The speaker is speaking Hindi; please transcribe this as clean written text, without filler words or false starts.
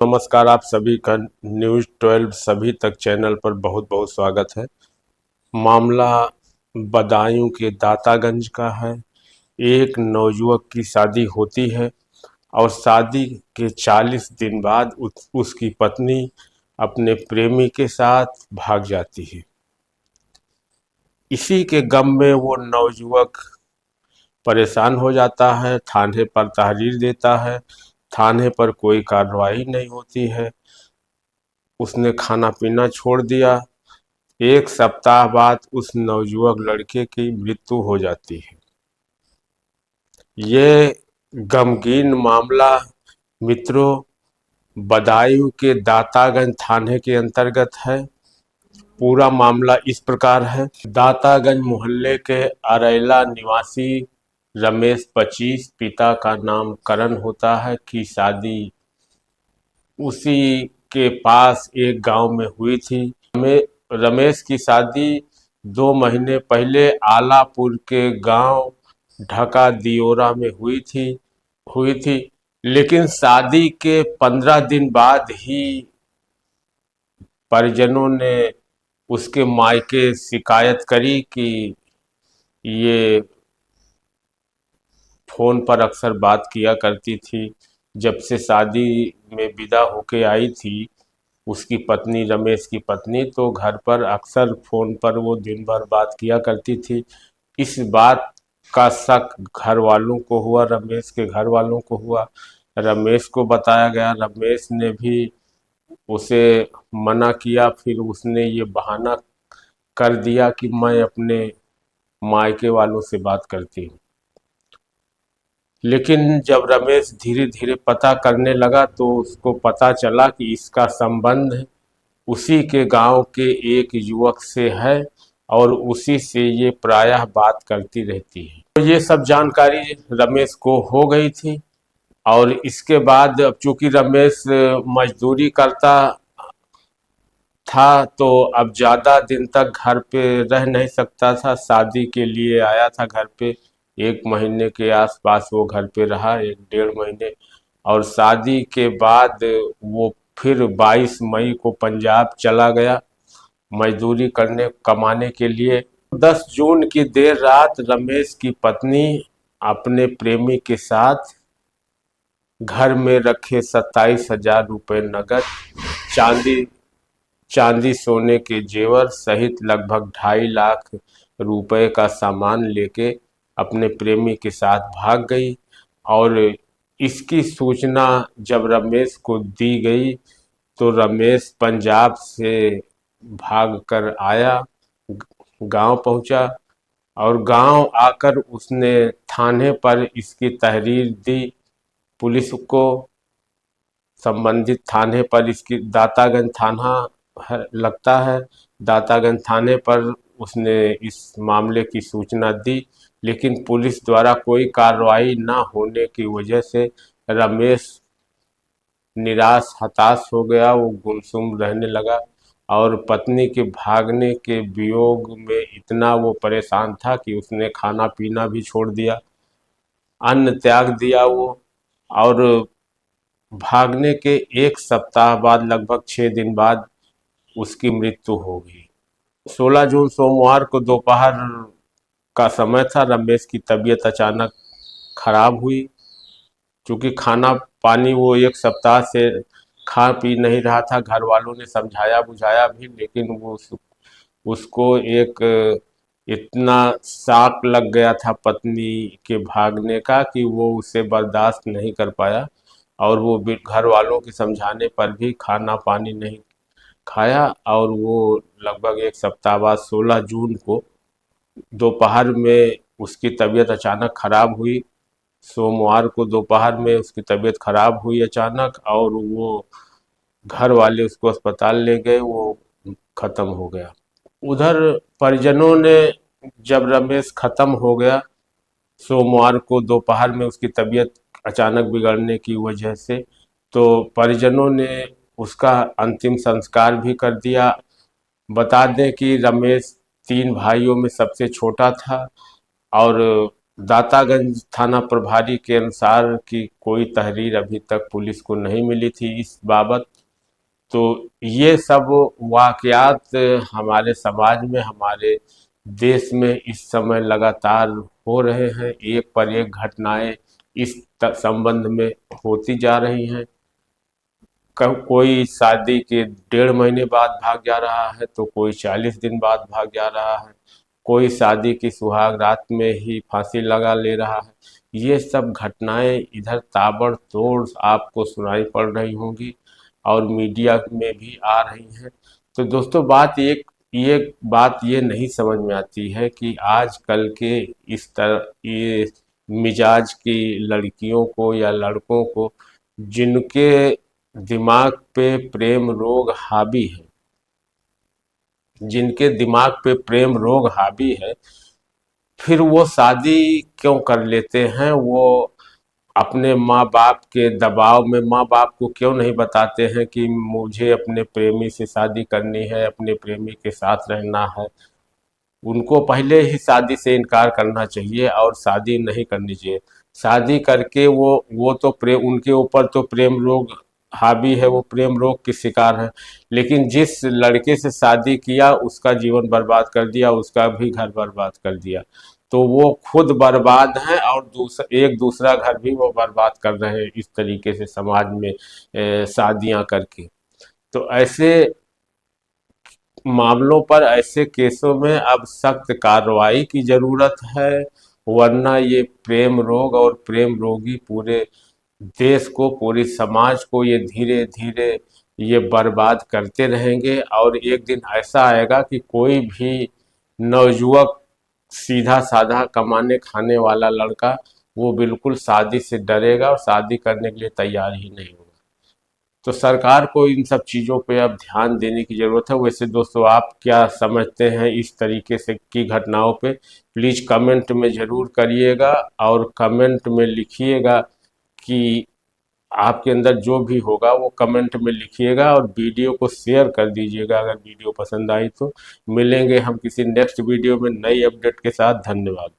नमस्कार। आप सभी का न्यूज़ 12 सभी तक चैनल पर बहुत बहुत स्वागत है। मामला बदायूं के दातागंज का है। एक नवयुवक की शादी होती है और शादी के 40 दिन बाद उसकी पत्नी अपने प्रेमी के साथ भाग जाती है। इसी के गम में वो नवयुवक परेशान हो जाता है, थाने पर तहरीर देता है। थाने पर कोई कार्रवाई नहीं होती है। उसने खाना पीना छोड़ दिया। एक सप्ताह बाद उस नवयुवक लड़के की मृत्यु हो जाती है। ये गमगीन मामला मित्रों बदायूं के दातागंज थाने के अंतर्गत है। पूरा मामला इस प्रकार है। दातागंज मोहल्ले के अरैला निवासी रमेश 25, पिता का नाम करण होता है, की शादी उसी के पास एक गांव में हुई थी। रमेश की शादी 2 महीने पहले आलापुर के गांव ढका दियोरा में हुई थी। लेकिन शादी के 15 दिन बाद ही परिजनों ने उसके मायके शिकायत करी कि ये फोन पर अक्सर बात किया करती थी। जब से शादी में विदा होके आई थी उसकी पत्नी, रमेश की पत्नी, तो घर पर अक्सर फोन पर वो दिन भर बात किया करती थी। इस बात का शक घर वालों को हुआ, रमेश के घर वालों को हुआ। रमेश को बताया गया, रमेश ने भी उसे मना किया। फिर उसने ये बहाना कर दिया कि मैं अपने मायके वालों से बात करती हूँ। लेकिन जब रमेश धीरे धीरे पता करने लगा तो उसको पता चला कि इसका संबंध उसी के गांव के एक युवक से है और उसी से ये प्रायः बात करती रहती है। तो ये सब जानकारी रमेश को हो गई थी। और इसके बाद अब चूंकि रमेश मजदूरी करता था तो अब ज़्यादा दिन तक घर पे रह नहीं सकता था। शादी के लिए आया था घर पे। 1 महीने के आसपास वो घर पे रहा, 1 डेढ़ महीने। और शादी के बाद वो फिर 22 मई को पंजाब चला गया मजदूरी करने कमाने के लिए। 10 जून की देर रात रमेश की पत्नी अपने प्रेमी के साथ घर में रखे 27,000 रुपये नकद, चांदी चांदी सोने के जेवर सहित लगभग 2.5 लाख रुपए का सामान लेके अपने प्रेमी के साथ भाग गई। और इसकी सूचना जब रमेश को दी गई तो रमेश पंजाब से भागकर आया, गांव पहुंचा। और गांव आकर उसने थाने पर इसकी तहरीर दी पुलिस को। संबंधित थाने पर इसकी दातागंज थाना लगता है। दातागंज थाने पर उसने इस मामले की सूचना दी। लेकिन पुलिस द्वारा कोई कार्रवाई न होने की वजह से रमेश निराश हताश हो गया। वो गुमसुम रहने लगा और पत्नी के भागने के वियोग में इतना वो परेशान था कि उसने खाना पीना भी छोड़ दिया, अन्न त्याग दिया वो। और भागने के 1 सप्ताह बाद, लगभग 6 दिन बाद, उसकी मृत्यु हो गई। 16 जून सोमवार को दोपहर का समय था। रमेश की तबीयत अचानक खराब हुई। क्योंकि खाना पानी वो 1 सप्ताह से खा पी नहीं रहा था। घर वालों ने समझाया बुझाया भी, लेकिन वो उसको एक इतना शॉक लग गया था पत्नी के भागने का कि वो उसे बर्दाश्त नहीं कर पाया। और वो घर वालों के समझाने पर भी खाना पानी नहीं खाया। और वो लगभग 1 सप्ताह बाद 16 जून को दोपहर में उसकी तबीयत अचानक खराब हुई। सोमवार को दोपहर में उसकी तबीयत खराब हुई अचानक, और वो घर वाले उसको अस्पताल ले गए, वो खत्म हो गया। उधर परिजनों ने जब रमेश खत्म हो गया सोमवार को दोपहर में उसकी तबीयत अचानक बिगड़ने की वजह से, तो परिजनों ने उसका अंतिम संस्कार भी कर दिया। बता दें कि रमेश 3 भाइयों में सबसे छोटा था और दातागंज थाना प्रभारी के अनुसार कि कोई तहरीर अभी तक पुलिस को नहीं मिली थी इस बाबत। तो ये सब वाकयात हमारे समाज में, हमारे देश में इस समय लगातार हो रहे हैं। एक पर एक घटनाएं इस संबंध में होती जा रही हैं। कोई शादी के 1.5 महीने बाद भाग जा रहा है, तो कोई 40 दिन बाद भाग जा रहा है, कोई शादी की सुहाग रात में ही फांसी लगा ले रहा है। ये सब घटनाएं इधर ताबड़तोड़ आपको सुनाई पड़ रही होंगी और मीडिया में भी आ रही हैं। तो दोस्तों, ये बात ये नहीं समझ में आती है कि आजकल के इस तरह ये मिजाज की लड़कियों को या लड़कों को, जिनके दिमाग पे प्रेम रोग हावी है, जिनके दिमाग पे प्रेम रोग हावी है, फिर वो शादी क्यों कर लेते हैं? वो अपने माँ बाप के दबाव में माँ बाप को क्यों नहीं बताते हैं कि मुझे अपने प्रेमी से शादी करनी है, अपने प्रेमी के साथ रहना है? उनको पहले ही शादी से इनकार करना चाहिए और शादी नहीं करनी चाहिए। शादी करके वो तो प्रेम, उनके ऊपर तो प्रेम रोग हावी है, वो प्रेम रोग के शिकार है। लेकिन जिस लड़के से शादी किया उसका जीवन बर्बाद कर दिया, उसका भी घर बर्बाद कर दिया। तो वो खुद बर्बाद हैं और एक दूसरा घर भी वो बर्बाद कर रहे हैं इस तरीके से समाज में शादियां करके। तो ऐसे मामलों पर, ऐसे केसों में अब सख्त कार्रवाई की जरूरत है, वरना ये प्रेम रोग और प्रेम रोगी पूरे देश को, पूरे समाज को ये धीरे धीरे ये बर्बाद करते रहेंगे। और एक दिन ऐसा आएगा कि कोई भी नवयुवक, सीधा साधा कमाने खाने वाला लड़का, वो बिल्कुल शादी से डरेगा और शादी करने के लिए तैयार ही नहीं होगा। तो सरकार को इन सब चीज़ों पे अब ध्यान देने की ज़रूरत है। वैसे दोस्तों, आप क्या समझते हैं इस तरीके से की घटनाओं पे? प्लीज़ कमेंट में ज़रूर करिएगा और कमेंट में लिखिएगा कि आपके अंदर जो भी होगा वो कमेंट में लिखिएगा और वीडियो को शेयर कर दीजिएगा अगर वीडियो पसंद आई तो। मिलेंगे हम किसी नेक्स्ट वीडियो में नई अपडेट के साथ। धन्यवाद।